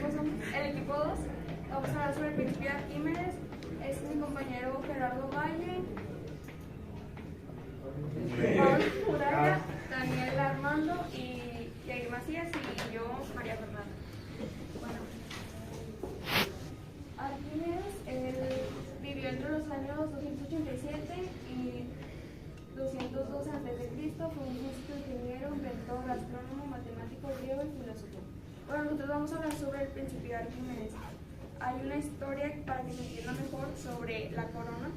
el equipo 2. Vamos a hablar sobre el principio de Arquímedes. Es mi compañero Gerardo Valle, Pablo Muralla, Daniel Armando y Jair Macías y yo, María Fernanda. Bueno, Arquímedes vivió entre los años 287 y 212 a.C. Fue un físico, ingeniero, inventor, astrónomo, matemático, griego y filósofo. Bueno, nosotros vamos a hablar sobre el principio de Arquímedes. Hay una historia para que se entienda mejor sobre la corona,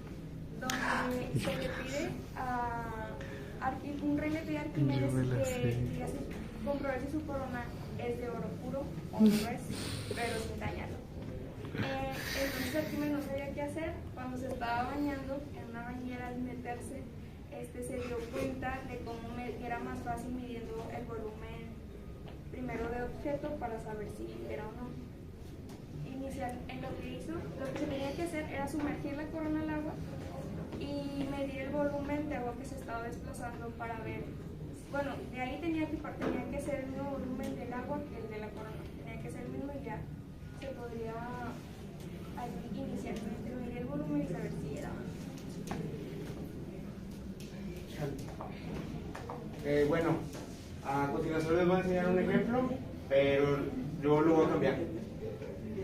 donde se le pide a un rey le pide a Arquímedes que comprobar si su corona es de oro puro o no es, pero sin dañarlo. Entonces Arquímedes no sabía qué hacer. Cuando se estaba bañando en una bañera, al meterse, se dio cuenta de cómo era más fácil midiendo el volumen primero de objeto para saber si era o no. Iniciar en lo que hizo, lo que se tenía que hacer era sumergir la corona al agua y medir el volumen de agua que se estaba desplazando para ver, bueno, de ahí tenía que ser el mismo volumen del agua que el de la corona, tenía que ser el mismo y ya se podría inicialmente medir el volumen y saber si era o no. Bueno, a continuación les voy a enseñar un ejemplo, pero yo lo voy a cambiar.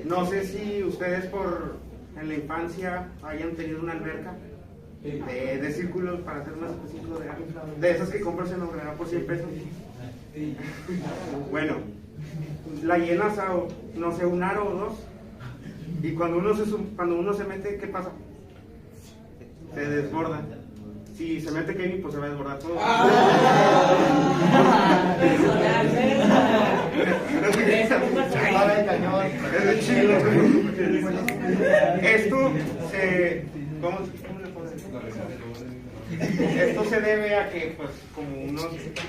No sé si ustedes en la infancia hayan tenido una alberca de círculos, para hacer más específico, de esas que compras en la Obrera por 100 pesos. Bueno, la llenas a, no sé, un aro o dos, y cuando uno se mete, ¿qué pasa? Se desborda. Si se mete Kevin, pues se va a desbordar todo. Esto se debe a que, pues, como uno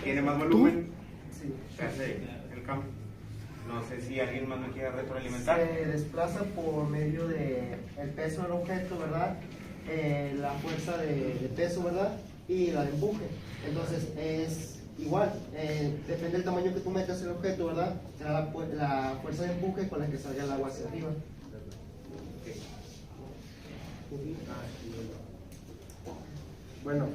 tiene más volumen, se hace el cambio. No sé si alguien más me quiere retroalimentar. Se desplaza por medio del peso del objeto, ¿verdad? La fuerza de peso, ¿verdad? Y la de empuje. Entonces es igual, depende del tamaño que tú metas el objeto, ¿verdad? Será la fuerza de empuje con la que salga el agua hacia arriba. Bueno,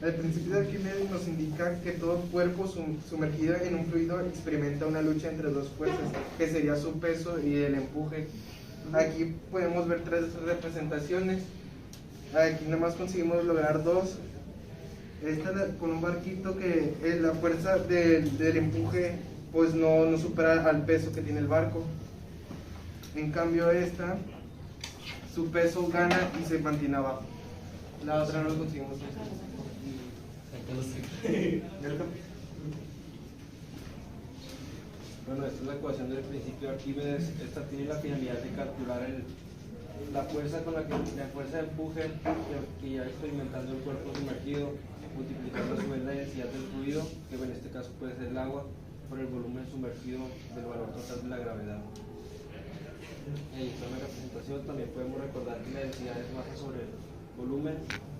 el principio de Arquímedes nos indica que todo cuerpo sumergido en un fluido experimenta una lucha entre dos fuerzas, que sería su peso y el empuje. Aquí podemos ver tres representaciones. Aquí nada más conseguimos lograr dos. Esta con un barquito que la fuerza del empuje pues no supera al peso que tiene el barco. En cambio esta, su peso gana y se mantiene abajo. La otra no lo conseguimos. Bueno, esta es la ecuación del principio de Arquímedes. Esta tiene la finalidad de calcular la fuerza con la fuerza de empuje que ya experimentando el cuerpo sumergido, multiplicando a su vez la densidad del fluido, que en este caso puede ser el agua, por el volumen sumergido del valor total de la gravedad. En la representación también podemos recordar que la densidad es masa sobre el volumen,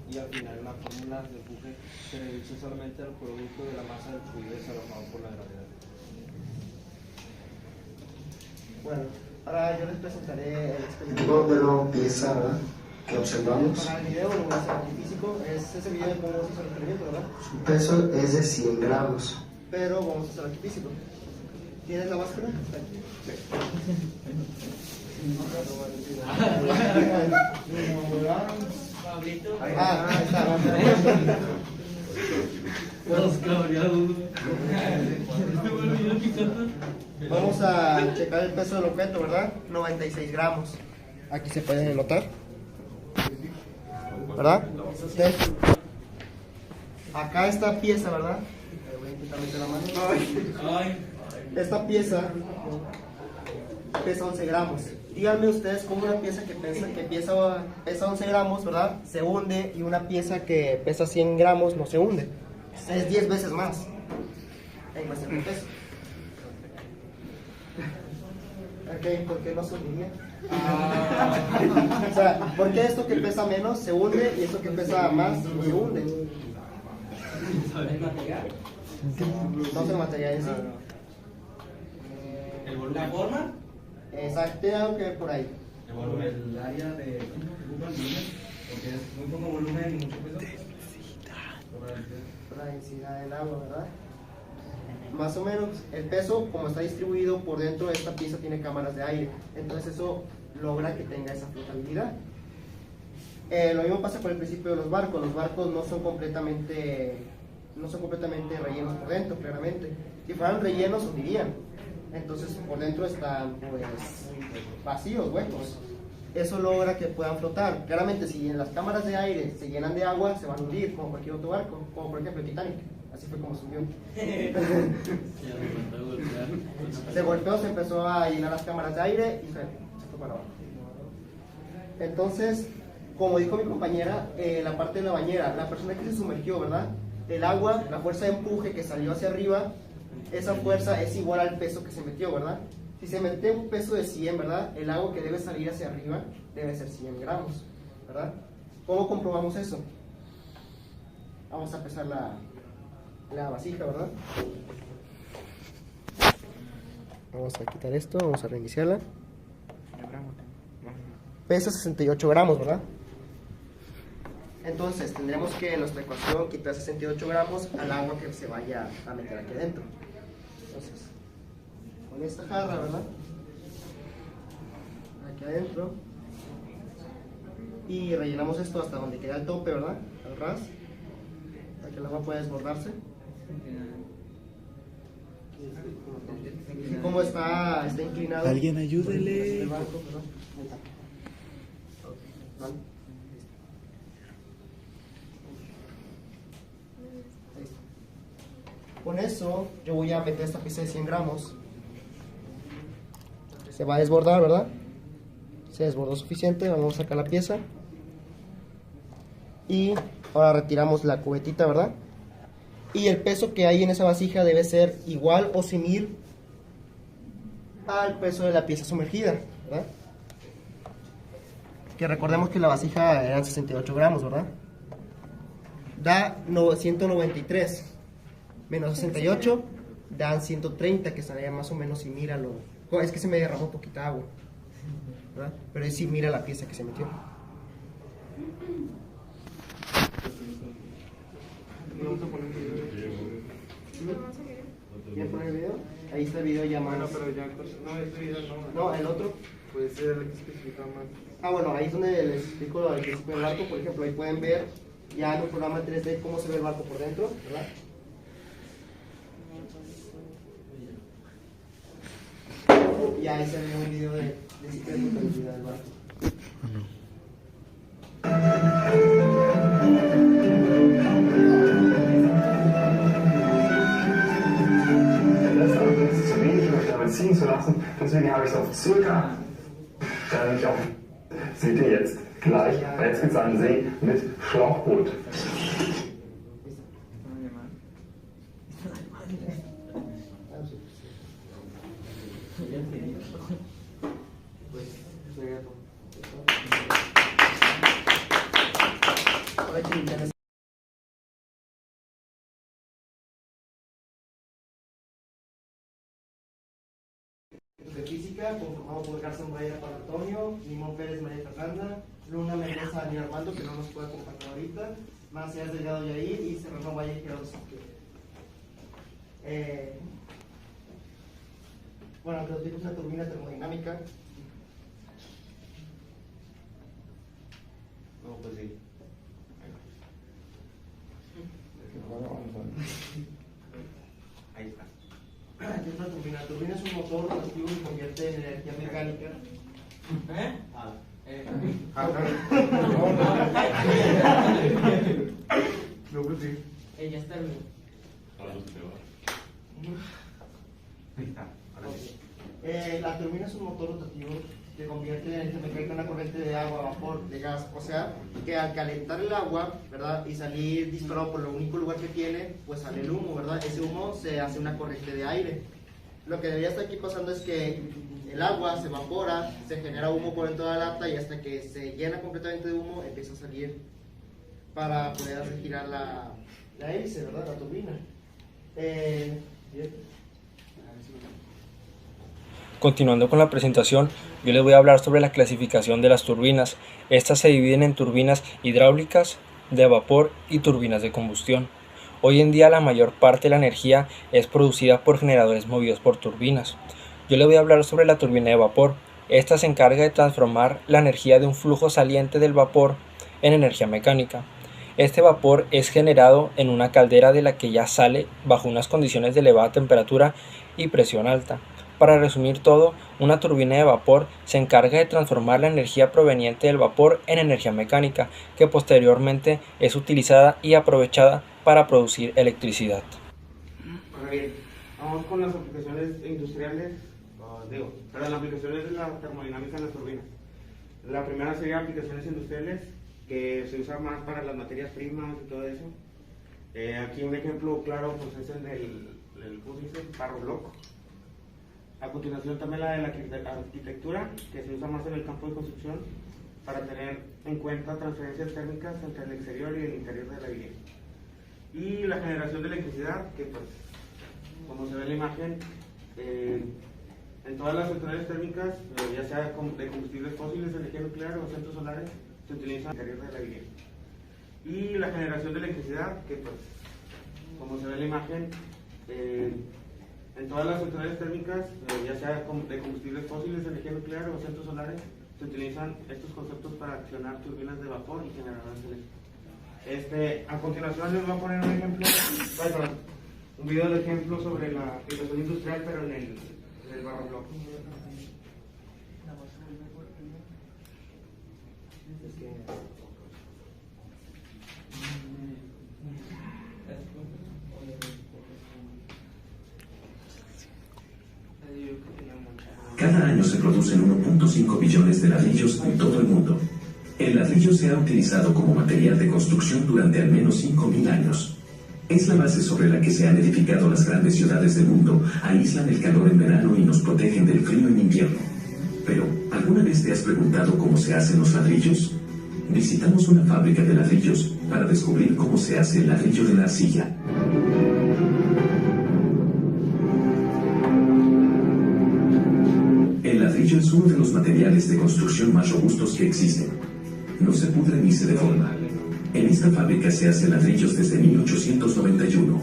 y al final la fórmula de empuje se reduce solamente al producto de la masa del fluido desalojado por la gravedad. Bueno, ahora yo les presentaré el experimento. Tipo de la pieza, ¿verdad?, que observamos. Para el video lo voy a hacer aquí físico, es ese video de cómo se hace el experimento, ¿verdad? Su peso es de 100 gramos. Pero vamos a hacer aquí físico. ¿Tienes la máscara? Ahí está. Vamos a checar el peso del objeto, ¿verdad? 96 gramos. Aquí se puede notar, ¿verdad? Entonces, acá esta pieza, ¿verdad? Voy a intentar meter la mano. Esta pieza pesa 11 gramos. Díganme ustedes cómo una pieza que pesa 11 gramos, ¿verdad?, se hunde, y una pieza que pesa 100 gramos no se hunde. Es 10 veces más en cuestión de peso. Ok, ¿por qué no se hundiría? O sea, ¿por qué esto que pesa menos se hunde y esto que pesa más se hunde? No se material en sí. ¿La forma? Exacto, tiene algo que ver por ahí. El área de ocupa el volumen, porque es muy poco volumen y mucho peso. Por la densidad del agua, ¿verdad? Más o menos, el peso, como está distribuido por dentro de esta pieza, tiene cámaras de aire. Entonces eso logra que tenga esa flotabilidad. Lo mismo pasa con el principio de los barcos. Los barcos no son completamente rellenos por dentro, claramente. Si fueran rellenos, hundirían. Entonces por dentro están pues vacíos, huecos. Eso logra que puedan flotar. Claramente, si en las cámaras de aire se llenan de agua, se van a hundir, como cualquier otro barco, como por ejemplo el Titanic. Así fue como subió. Se golpeó, se empezó a llenar las cámaras de aire y se fue para abajo. Entonces, como dijo mi compañera, la parte de la bañera, la persona que se sumergió, ¿verdad? El agua, la fuerza de empuje que salió hacia arriba, esa fuerza es igual al peso que se metió, ¿verdad? Si se mete un peso de 100, ¿verdad? El agua que debe salir hacia arriba debe ser 100 gramos, ¿verdad? ¿Cómo comprobamos eso? Vamos a pesar la vasija, ¿verdad? Vamos a quitar esto, vamos a reiniciarla. Pesa 68 gramos, ¿verdad? Entonces tendremos que en nuestra ecuación quitar 68 gramos al agua que se vaya a meter aquí adentro. Entonces, con esta jarra, ¿verdad? Aquí adentro. Y rellenamos esto hasta donde queda el tope, ¿verdad? Al ras. Para que el agua pueda desbordarse. ¿Y cómo está inclinado? Alguien ayúdele. El barco, ¿verdad? Ahí está. ¿Vale? Con eso yo voy a meter esta pieza de 100 gramos. Se va a desbordar, ¿verdad? Se desbordó suficiente, vamos a sacar la pieza. Y ahora retiramos la cubetita, ¿verdad? Y el peso que hay en esa vasija debe ser igual o similar al peso de la pieza sumergida, ¿verdad? Que recordemos que la vasija eran 68 gramos, ¿verdad? Da 193 menos 68 dan 130, que estaría más o menos similar a lo... Es que se me derramó poquita agua, ¿verdad? Pero es similar a la pieza que se metió. ¿Quieres poner el video? Ahí está el video ya más. No, pero ya, no, este video no. No, el otro. Puede ser el que especifica más. Ah, bueno, ahí es donde les explico el principio del barco. Por ejemplo, ahí pueden ver ya en un programa 3D cómo se ve el barco por dentro, ¿verdad? Y ahí se ve un video de flotabilidad del barco. Das ist zu wenig, um mich damit ziehen zu lassen. Deswegen habe ich es auf circa, damit ich auch, seht ihr jetzt gleich, bei jetzt geht's an den See mit Schlauchboot. De física, conformado por Garza Moreira para Antonio, Limón Pérez María Fernanda, Luna Mendoza Daniel Armando, que no nos puede acompañar ahorita, Macías Delgado Yair y Serrano Valle Gerardo Santiago. Bueno, te explico una turbina termodinámica. No, pues sí. Ahí está. Aquí es una turbina. La turbina es un motor rotativo y convierte en energía mecánica. No, pues sí. Ya está bien. Ahí está. Ahora sí. La turbina es un motor rotativo que convierte en energía mecánica una corriente de agua, vapor, de gas. O sea, que al calentar el agua, ¿verdad? Y salir disparado por el único lugar que tiene, pues sale el humo, ¿verdad? Ese humo se hace una corriente de aire. Lo que debería estar aquí pasando es que el agua se evapora, se genera humo por dentro de la lata y hasta que se llena completamente de humo empieza a salir para poder hacer girar la hélice, ¿verdad? La turbina. Bien. Continuando con la presentación, yo les voy a hablar sobre la clasificación de las turbinas. Estas se dividen en turbinas hidráulicas, de vapor y turbinas de combustión. Hoy en día la mayor parte de la energía es producida por generadores movidos por turbinas. Yo les voy a hablar sobre la turbina de vapor. Esta se encarga de transformar la energía de un flujo saliente del vapor en energía mecánica. Este vapor es generado en una caldera de la que ya sale bajo unas condiciones de elevada temperatura y presión alta. Para resumir todo, una turbina de vapor se encarga de transformar la energía proveniente del vapor en energía mecánica, que posteriormente es utilizada y aprovechada para producir electricidad. Bien, vamos con las aplicaciones industriales, las aplicaciones de la termodinámica en las turbinas. La primera sería aplicaciones industriales, que se usa más para las materias primas y todo eso. Aquí un ejemplo claro pues es el del ¿cómo se dice? Barro bloco. A continuación también la de la arquitectura, que se usa más en el campo de construcción para tener en cuenta transferencias térmicas entre el exterior y el interior de la vivienda. Y la generación de electricidad, que pues, como se ve en la imagen, en todas las centrales térmicas, ya sea de combustibles fósiles, energía nuclear o centros solares, se utiliza en el interior de la vivienda. Y la generación de electricidad, que pues, como se ve en la imagen, en todas las centrales térmicas, ya sea de combustibles fósiles, energía nuclear o centros solares, se utilizan estos conceptos para accionar turbinas de vapor y generadores eléctricos. A continuación les voy a poner un ejemplo, un video de ejemplo sobre la aplicación industrial, pero en el barro bloco. Cada año se producen 1.5 billones de ladrillos en todo el mundo. El ladrillo se ha utilizado como material de construcción durante al menos 5.000 años. Es la base sobre la que se han edificado las grandes ciudades del mundo, aíslan el calor en verano y nos protegen del frío en invierno. Pero, ¿alguna vez te has preguntado cómo se hacen los ladrillos? Visitamos una fábrica de ladrillos para descubrir cómo se hace el ladrillo de la arcilla. El ladrillo es uno de los materiales de construcción más robustos que existen. No se pudre ni se deforma. En esta fábrica se hacen ladrillos desde 1891.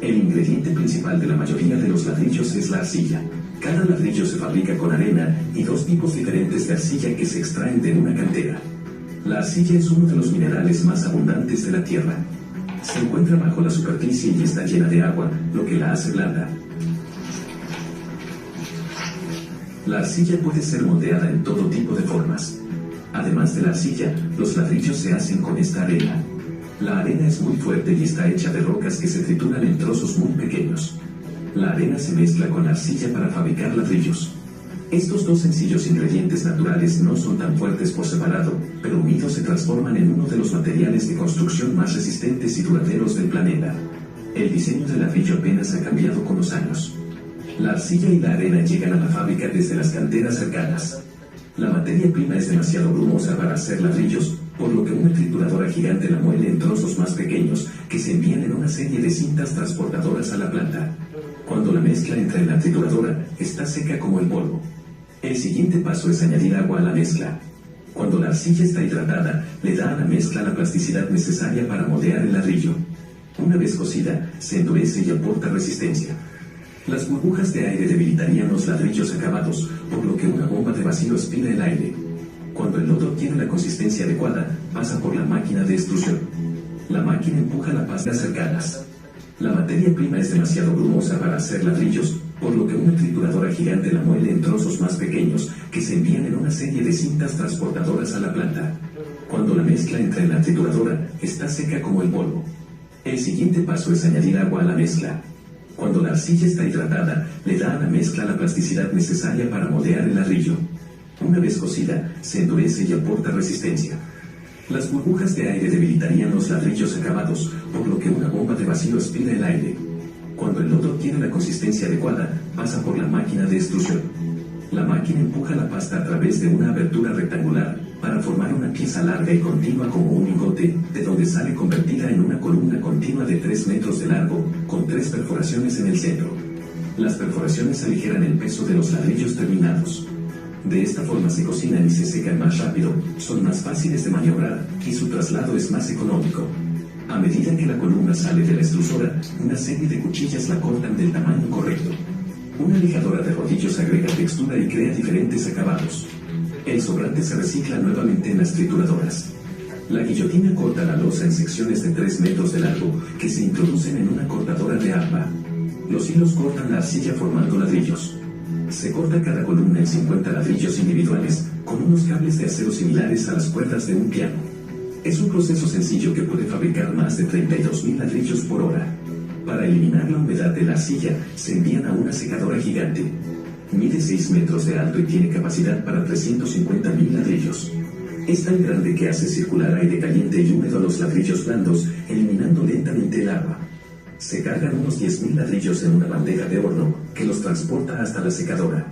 El ingrediente principal de la mayoría de los ladrillos es la arcilla. Cada ladrillo se fabrica con arena y dos tipos diferentes de arcilla que se extraen de una cantera. La arcilla es uno de los minerales más abundantes de la tierra. Se encuentra bajo la superficie y está llena de agua, lo que la hace blanda. La arcilla puede ser moldeada en todo tipo de formas. Además de la arcilla, los ladrillos se hacen con esta arena. La arena es muy fuerte y está hecha de rocas que se trituran en trozos muy pequeños. La arena se mezcla con la arcilla para fabricar ladrillos. Estos dos sencillos ingredientes naturales no son tan fuertes por separado, pero unidos se transforman en uno de los materiales de construcción más resistentes y duraderos del planeta. El diseño del ladrillo apenas ha cambiado con los años. La arcilla y la arena llegan a la fábrica desde las canteras cercanas. La materia prima es demasiado brumosa para hacer ladrillos, por lo que una trituradora gigante la muele en trozos más pequeños que se envían en una serie de cintas transportadoras a la planta. Cuando la mezcla entra en la trituradora, está seca como el polvo. El siguiente paso es añadir agua a la mezcla. Cuando la arcilla está hidratada, le da a la mezcla la plasticidad necesaria para moldear el ladrillo. Una vez cocida, se endurece y aporta resistencia. Las burbujas de aire debilitarían los ladrillos acabados, por lo que una bomba de vacío aspira el aire. Cuando el lodo tiene la consistencia adecuada, pasa por la máquina de extrusión. La máquina empuja la pasta cercanas. La materia prima es demasiado brumosa para hacer ladrillos, por lo que una trituradora gigante la muele en trozos más pequeños que se envían en una serie de cintas transportadoras a la planta. Cuando la mezcla entra en la trituradora, está seca como el polvo. El siguiente paso es añadir agua a la mezcla. Cuando la arcilla está hidratada, le da a la mezcla la plasticidad necesaria para moldear el ladrillo. Una vez cocida, se endurece y aporta resistencia. Las burbujas de aire debilitarían los ladrillos acabados, por lo que una bomba de vacío aspira el aire. Cuando el lodo tiene la consistencia adecuada, pasa por la máquina de extrusión. La máquina empuja la pasta a través de una abertura rectangular para formar una pieza larga y continua como un lingote, de donde sale convertida en una columna continua de 3 metros de largo, con 3 perforaciones en el centro. Las perforaciones aligeran el peso de los ladrillos terminados. De esta forma se cocinan y se secan más rápido, son más fáciles de maniobrar y su traslado es más económico. A medida que la columna sale de la extrusora, una serie de cuchillas la cortan del tamaño correcto. Una lijadora de rodillos agrega textura y crea diferentes acabados. El sobrante se recicla nuevamente en las trituradoras. La guillotina corta la losa en secciones de 3 metros de largo que se introducen en una cortadora de APA. Los hilos cortan la arcilla formando ladrillos. Se corta cada columna en 50 ladrillos individuales con unos cables de acero similares a las cuerdas de un piano. Es un proceso sencillo que puede fabricar más de 32.000 ladrillos por hora. Para eliminar la humedad de la arcilla, se envían a una secadora gigante. Mide 6 metros de alto y tiene capacidad para 350.000 ladrillos. Es tan grande que hace circular aire caliente y húmedo a los ladrillos blandos, eliminando lentamente el agua. Se cargan unos 10.000 ladrillos en una bandeja de horno que los transporta hasta la secadora.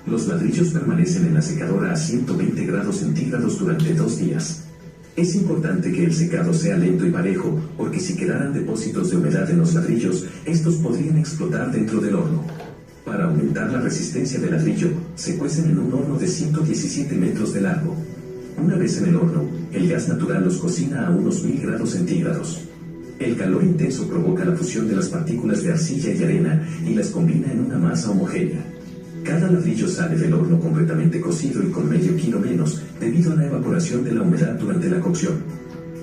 Los ladrillos permanecen en la secadora a 120 grados centígrados durante 2 días. Es importante que el secado sea lento y parejo, porque si quedaran depósitos de humedad en los ladrillos, estos podrían explotar dentro del horno. Para aumentar la resistencia del ladrillo, se cuecen en un horno de 117 metros de largo. Una vez en el horno, el gas natural los cocina a unos 1000 grados centígrados. El calor intenso provoca la fusión de las partículas de arcilla y arena y las combina en una masa homogénea. Cada ladrillo sale del horno completamente cocido y con medio kilo menos debido a la evaporación de la humedad durante la cocción.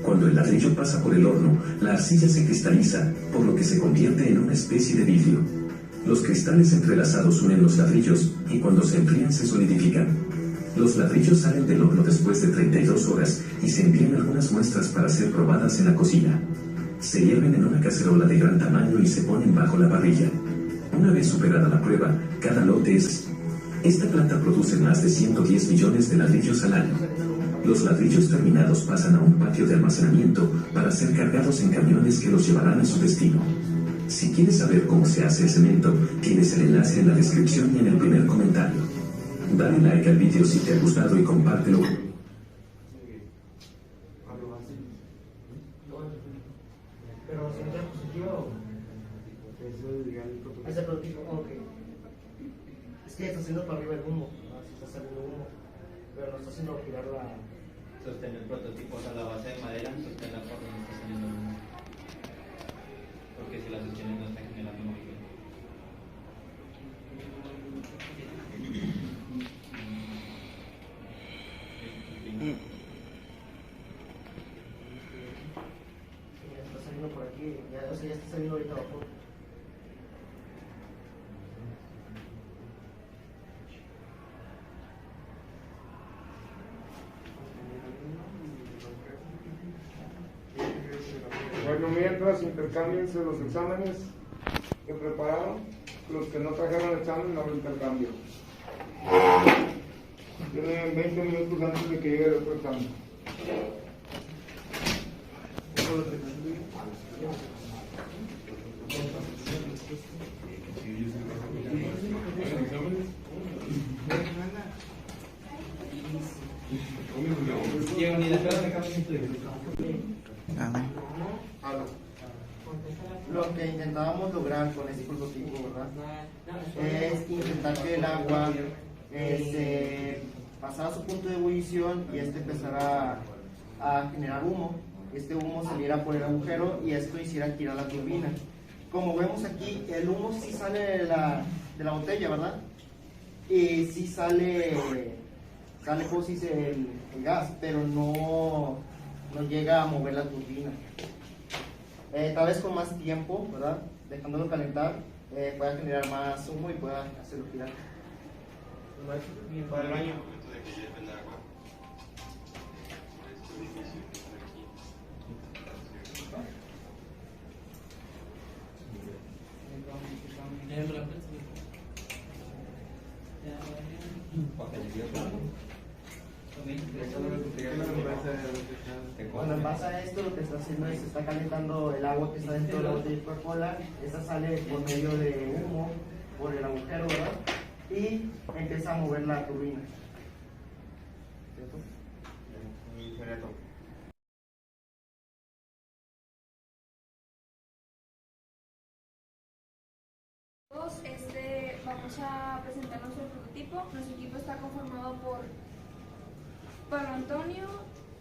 Cuando el ladrillo pasa por el horno, la arcilla se cristaliza, por lo que se convierte en una especie de vidrio. Los cristales entrelazados unen los ladrillos y cuando se enfrían se solidifican. Los ladrillos salen del horno después de 32 horas y se envían algunas muestras para ser probadas en la cocina. Se hierven en una cacerola de gran tamaño y se ponen bajo la parrilla. Una vez superada la prueba, cada lote es... Esta planta produce más de 110 millones de ladrillos al año. Los ladrillos terminados pasan a un patio de almacenamiento para ser cargados en camiones que los llevarán a su destino. Si quieres saber cómo se hace el cemento, tienes el enlace en la descripción y en el primer comentario. Dale like al video si te ha gustado y compártelo. Pero si no es positivo, es el prototipo. Ok. Es que está haciendo para arriba el humo, ¿no? Si está saliendo humo, pero no está haciendo girar la. Sostén el prototipo, o sea, la base de madera, sostén la forma, no está saliendo humo. Porque si la sostienes no está generando movimiento. Ya está saliendo por aquí, ya, o sea, ya está saliendo ahorita abajo. Bueno, mientras intercámbiense los exámenes que prepararon, los que no trajeron examen no lo intercambio. Tienen 20 minutos antes de que llegue el otro examen. Lo que intentábamos lograr con este prototipo, ¿verdad? Es intentar que el agua pasara a su punto de ebullición y empezara a generar humo. Este humo saliera por el agujero y esto hiciera girar la turbina. Como vemos aquí, el humo sí sale de la botella, ¿verdad? Y sí sale como si dice el gas, pero no llega a mover la turbina. Tal vez con más tiempo, ¿verdad? Dejándolo calentar, pueda generar más humo y pueda hacerlo girar. Para el baño. Cuando pasa esto, lo que está haciendo es está calentando el agua que está dentro de la botella de Coca-Cola. Esta sale por medio de humo por el agujero, ¿verdad? Y empieza a mover la turbina. ¿Cierto? Vamos a presentar nuestro prototipo. Nuestro equipo está conformado por Pablo Antonio,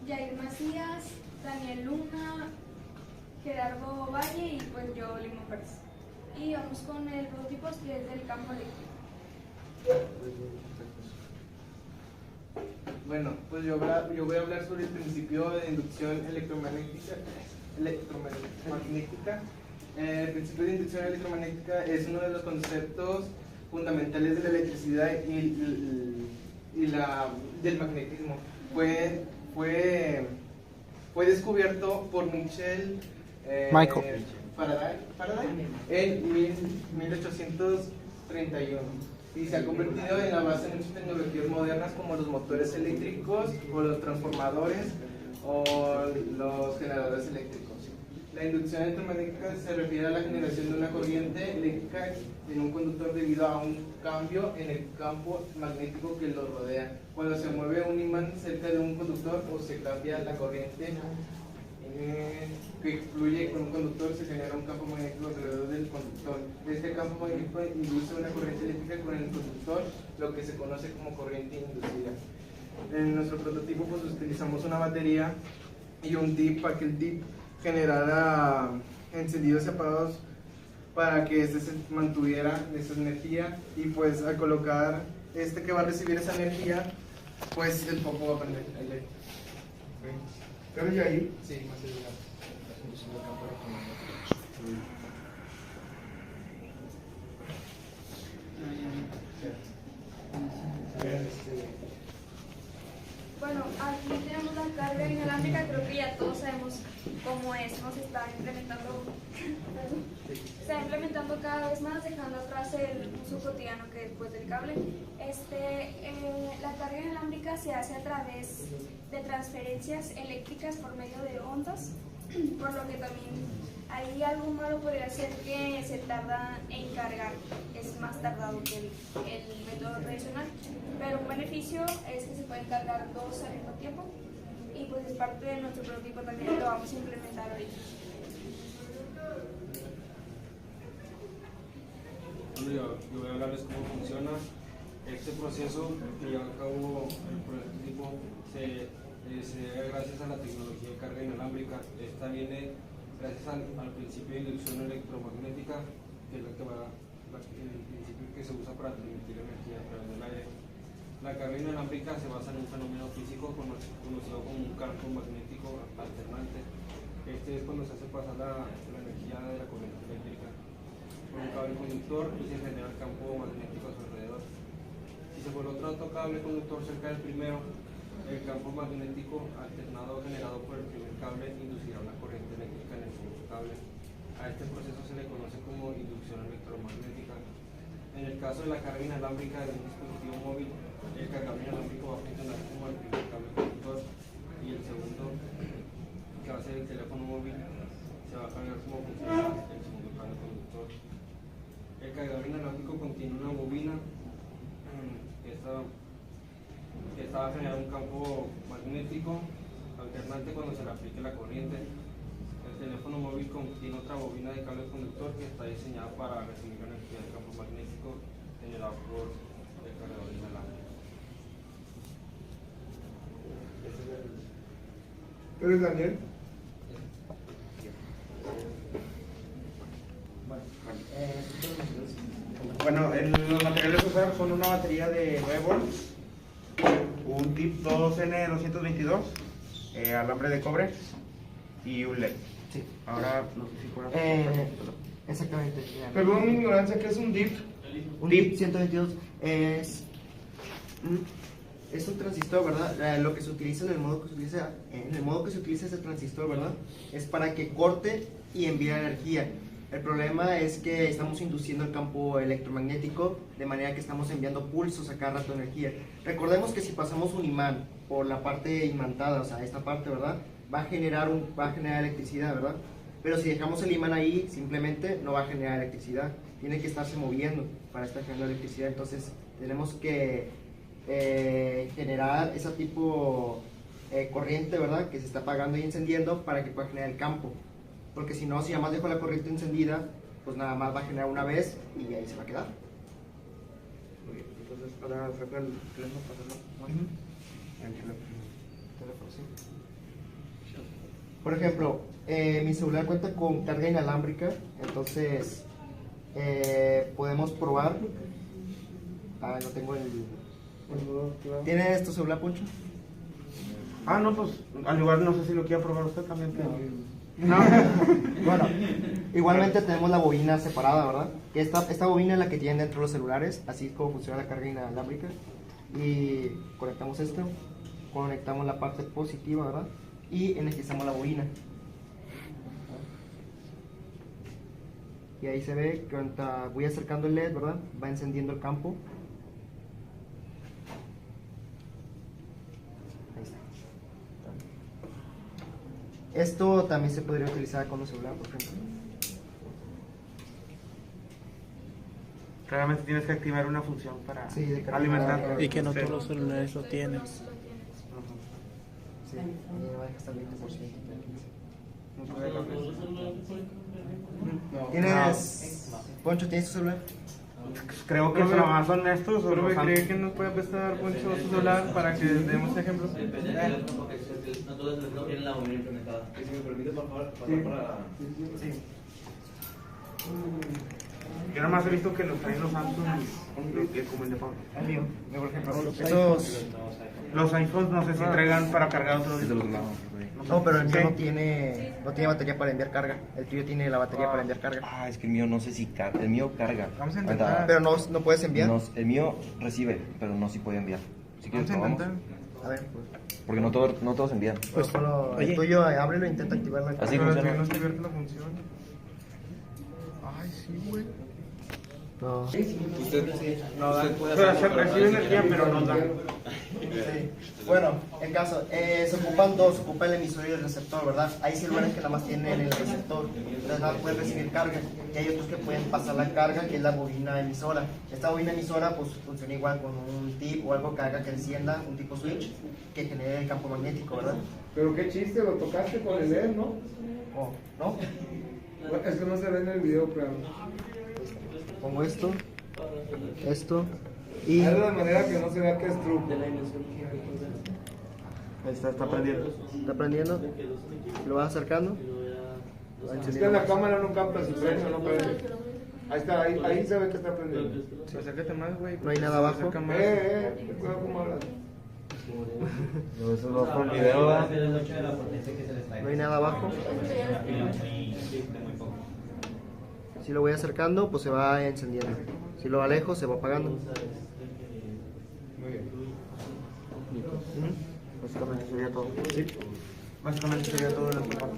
Jair Macías, Daniel Luna, Gerardo Valle y pues yo, Limón Pérez. Y vamos con el prototipo que es del campo eléctrico. Bueno, pues yo voy a hablar sobre el principio de inducción electromagnética. El principio de inducción electromagnética es uno de los conceptos fundamentales de la electricidad y del magnetismo. Fue descubierto por Michael Faraday en 1831 y se ha convertido en la base de muchas tecnologías modernas como los motores eléctricos o los transformadores o los generadores eléctricos. La inducción electromagnética se refiere a la generación de una corriente eléctrica en un conductor debido a un cambio en el campo magnético que lo rodea. Cuando se mueve un imán cerca de un conductor o se cambia la corriente que fluye con un conductor, se genera un campo magnético alrededor del conductor. Este campo magnético induce una corriente eléctrica con el conductor, lo que se conoce como corriente inducida. En nuestro prototipo pues utilizamos una batería y un dip para que el dip generara encendidos y apagados para que este se mantuviera esa energía, y pues al colocar este que va a recibir esa energía, pues el foco va a prender el LED. ¿Pero ya ahí? Sí, más allá. Bueno, aquí tenemos la carga inalámbrica, creo que ya todos sabemos cómo es, ¿no? Se está implementando cada vez más, dejando atrás el uso cotidiano que es pues, del cable. La carga inalámbrica se hace a través de transferencias eléctricas por medio de ondas, por lo que también ahí algo malo podría ser que se tarda en cargar, es más tardado que el método tradicional, pero un beneficio es que se pueden cargar dos al mismo tiempo y pues es parte de nuestro prototipo, también lo vamos a implementar ahorita. Bueno, yo voy a hablarles cómo funciona. Este proceso que lleva a cabo el prototipo se da gracias a la tecnología de carga inalámbrica. Esta viene gracias al principio de inducción electromagnética, que es el principio que se usa para transmitir energía a través del aire. La carga inalámbrica se basa en un fenómeno físico conocido como un campo magnético alternante. Este es cuando se hace pasar la energía de la corriente eléctrica por un cable conductor y se genera el campo magnético a su alrededor. Si se coloca otro cable conductor cerca del primero, el campo magnético alternado generado por el primer cable inducirá una corriente eléctrica en el segundo cable. A este proceso se le conoce como inducción electromagnética. En el caso de la carga inalámbrica de un dispositivo móvil, el cargador inalámbrico va a funcionar como el primer cable conductor y el segundo, que va a ser el teléfono móvil, se va a cargar como funciona el segundo cable conductor. El cargador inalámbrico contiene una bobina que esta va a generar un campo magnético alternante cuando se le aplique la corriente. El teléfono móvil contiene otra bobina de cable conductor que está diseñada para recibir la energía del campo magnético generado por el cargador inalámbrico. ¿Tú eres Daniel? Bueno, los materiales usados son una batería de 9 volts, un tip 2N222, alambre de cobre y un LED. Sí. Ahora, no sé si fuera... Exactamente. Perdón mi ignorancia, ¿qué es un DIP? Un DIP 122 es un transistor, ¿verdad? Lo que se utiliza en el modo que se utiliza ese transistor, ¿verdad? Es para que corte y envíe energía. El problema es que estamos induciendo el campo electromagnético de manera que estamos enviando pulsos a cada rato de energía. Recordemos que si pasamos un imán por la parte imantada, o sea, esta parte, ¿verdad? Va a generar electricidad, ¿verdad? Pero si dejamos el imán ahí, simplemente no va a generar electricidad. Tiene que estarse moviendo para estar generando electricidad. Entonces, tenemos que generar ese tipo corriente, ¿verdad? Que se está apagando y encendiendo para que pueda generar el campo. Porque si no, si además dejo la corriente encendida, pues nada más va a generar una vez y ahí se va a quedar. Muy bien, entonces ahora saca el teléfono para hacerlo. El teléfono, sí. Por ejemplo, mi celular cuenta con carga inalámbrica, entonces podemos probar. Ah, no tengo el... ¿Tienes tu celular, Poncho? Ah, no, pues al igual no sé si lo quiere probar usted también. No. Bueno, igualmente tenemos la bobina separada, ¿verdad? Que esta bobina es la que tienen dentro los celulares, así es como funciona la carga inalámbrica. Y conectamos esto, conectamos la parte positiva, ¿verdad? Y energizamos la bobina. Y ahí se ve que cuando voy acercando el LED, ¿verdad? Va encendiendo el campo. Ahí está. Esto también se podría utilizar con un celular, por ejemplo. Claramente tienes que activar una función para alimentar. Y que no todos los celulares lo tienen. Sí, me va a dejar hasta el 20%. ¿Tienes, Poncho, tienes tu celular? Creo que nomás son estos. Pero me cree que nos puede prestar Poncho su celular para que demos ejemplo. No todos tienen la bobina implementada. Y si me permite, por favor, pasar para... Sí. Yo nada más he visto que los traen los Samsung como el de Pablo. El mío, por ejemplo, los iPhones no sé si traigan para cargar otro. No, pero el mío no tiene batería para enviar carga. El tuyo tiene la batería para enviar carga. Ah, es que el mío no sé si carga. El mío carga. Vamos a intentar. Pero no puedes enviar. No, el mío recibe, pero no sí puede enviar. Si quieres, probamos. A ver, pues. Porque no todos envían. Pues solo el tuyo, ábrelo e intenta activarlo. Así pero funciona. no está abierta la función. Ay, sí, güey. No. Usted No dan. puede Pero hacerlo, se pero recibe energía, pero no dan. Sí. Bueno, en caso, se ocupan dos, se ocupa el emisor y el receptor, ¿verdad? Hay celulares que nada más tienen el receptor, entonces nada más pueden recibir carga, y hay otros que pueden pasar la carga, que es la bobina emisora. Esta bobina emisora pues funciona igual con un tip o algo que haga que encienda, un tipo switch, que genere el campo magnético, ¿verdad? Pero qué chiste, lo tocaste con el LED, ¿no? Oh, ¿no? Es que no se ve en el video, pero... Pongo esto, y... Hazlo de manera que no se vea que es truco. Ahí está prendiendo. Está prendiendo, lo vas acercando. Es que en la cámara no capta si prende o no prende. Ahí está, ahí se ve que está prendiendo. Sí. Acércate más, güey. No hay nada abajo. Cuidado cómo hablas. Eso no fue el video, ¿verdad? No hay nada abajo. Si lo voy acercando, pues se va encendiendo. Si lo alejo, se va apagando. Muy bien. Básicamente sería todo. Sí. Básicamente sería todo en la parte.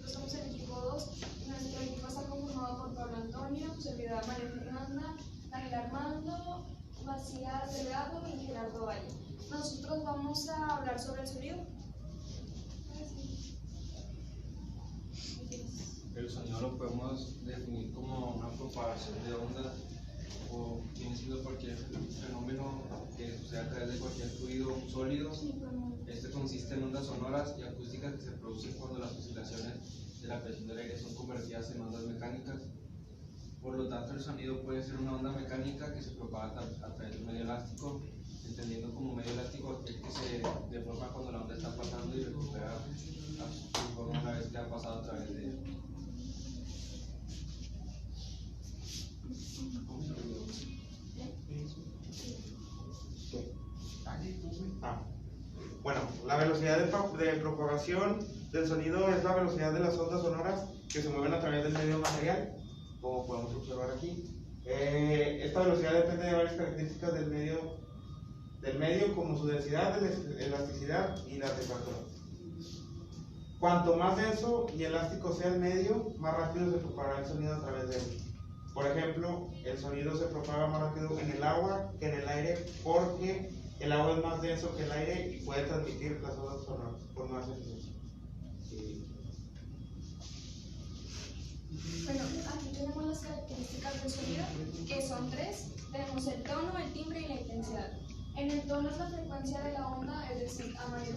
Somos el equipo 2. Nuestro equipo está conformado por Pablo Antonio, servidora María Fernanda, Daniel Armando, Macías Delgado y Gerardo Valle. Nosotros vamos a hablar sobre el sonido. El sonido lo podemos definir como una propagación de ondas o viene siendo cualquier fenómeno que sucede a través de cualquier fluido sólido. Este consiste en ondas sonoras y acústicas que se producen cuando las oscilaciones de la presión del aire son convertidas en ondas mecánicas. Por lo tanto, el sonido puede ser una onda mecánica que se propaga a través de un medio elástico, entendiendo como medio elástico aquel que se deforma cuando la onda está pasando y recupera su forma una vez que ha pasado a través de él. Bueno, la velocidad de propagación del sonido es la velocidad de las ondas sonoras que se mueven a través del medio material, como podemos observar aquí. Esta velocidad depende de varias características del medio como su densidad, elasticidad y la temperatura. Cuanto más denso y elástico sea el medio, más rápido se propagará el sonido a través de él. Por ejemplo, el sonido se propaga más rápido en el agua que en el aire porque el agua es más denso que el aire y puede transmitir las ondas sonoras con más eficiencia. Bueno, aquí tenemos las características del sonido, que son tres. Tenemos el tono, el timbre y la intensidad. En el tono es la frecuencia de la onda, es decir, a mayor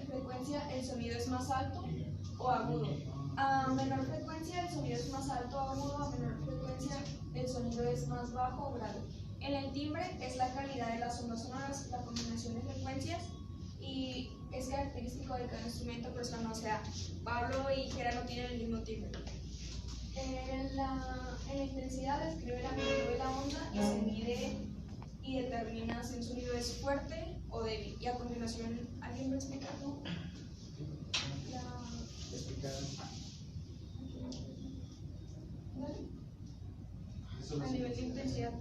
frecuencia el sonido es más alto o agudo. A menor frecuencia el sonido es más alto o agudo, a menor frecuencia el sonido es más bajo o grave. En el timbre es la calidad de las ondas sonoras, la combinación de frecuencias, y es característico de cada instrumento, pero o sea, Pablo y Jera no tienen el mismo timbre. En la intensidad describe la magnitud de la onda y se mide y determina si un sonido es fuerte o débil. Y a continuación, ¿alguien va a explicar tú? A nivel de intensidad.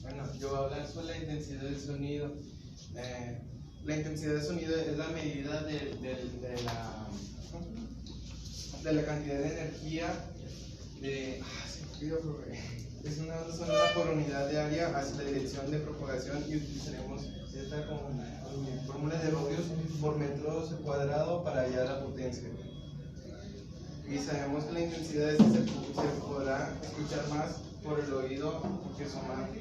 Bueno, yo voy a hablar sobre la intensidad del sonido. La intensidad del sonido es la medida de la cantidad de energía es una onda sonora por unidad de área hacia la dirección de propagación, y utilizaremos esta como fórmula de Rodius por metro cuadrado para hallar la potencia. Y sabemos que la intensidad se podrá escuchar más por el oído, porque son más de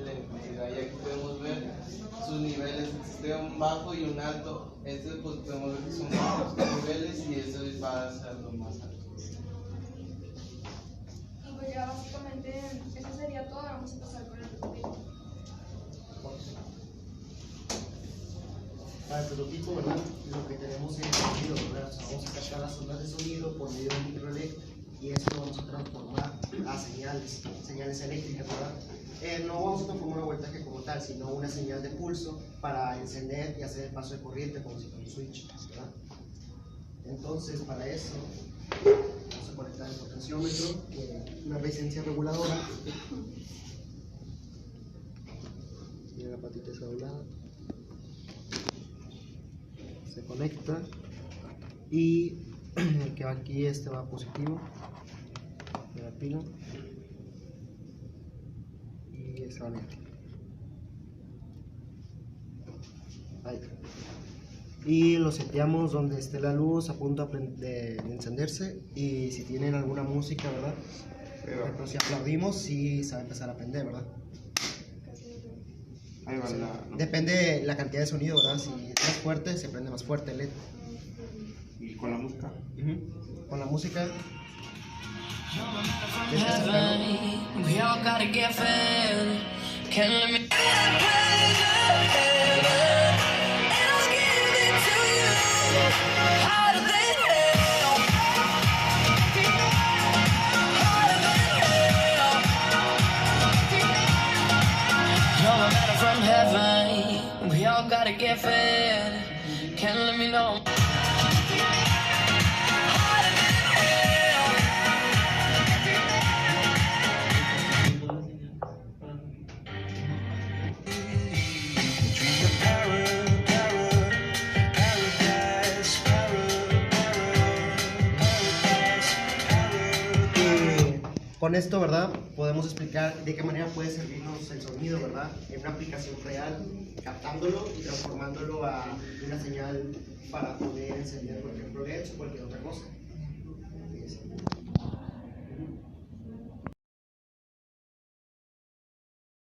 la intensidad, y aquí podemos ver sus niveles. Existe un bajo y un alto. Este pues podemos ver que son bajos niveles, y eso va a ser lo más alto. Y pues ya básicamente eso sería todo. Vamos a pasar con el prototipo. Para el prototipo, ¿verdad? Lo que tenemos es el sonido, ¿verdad? O sea, vamos a captar las ondas de sonido por medio de un microelect, y esto lo vamos a transformar a señales eléctricas, ¿verdad? No vamos a transformar un voltaje como tal, sino una señal de pulso para encender y hacer el paso de corriente como si fuera un switch, ¿verdad? Entonces, para eso, vamos a conectar el potenciómetro, una resistencia reguladora. Tiene la patita esa doblada. Se conecta, y el que va aquí, este va positivo de la pila, y este va negativo. Ahí. Y lo seteamos donde esté la luz a punto de encenderse, y si tienen alguna música, ¿verdad? Por ejemplo, si aplaudimos, sí se va a empezar a prender, ¿verdad? Ahí va Depende de la cantidad de sonido, ¿verdad? Si es más fuerte, se prende más fuerte el LED. ¿Y con la música? Con la música. From heaven, we all gotta get fed. Can't let me know. Con esto, ¿verdad? Podemos explicar de qué manera puede servirnos el sonido, ¿verdad? En una aplicación real, captándolo y transformándolo a una señal para poder encender, por ejemplo, LEDs o cualquier otra cosa.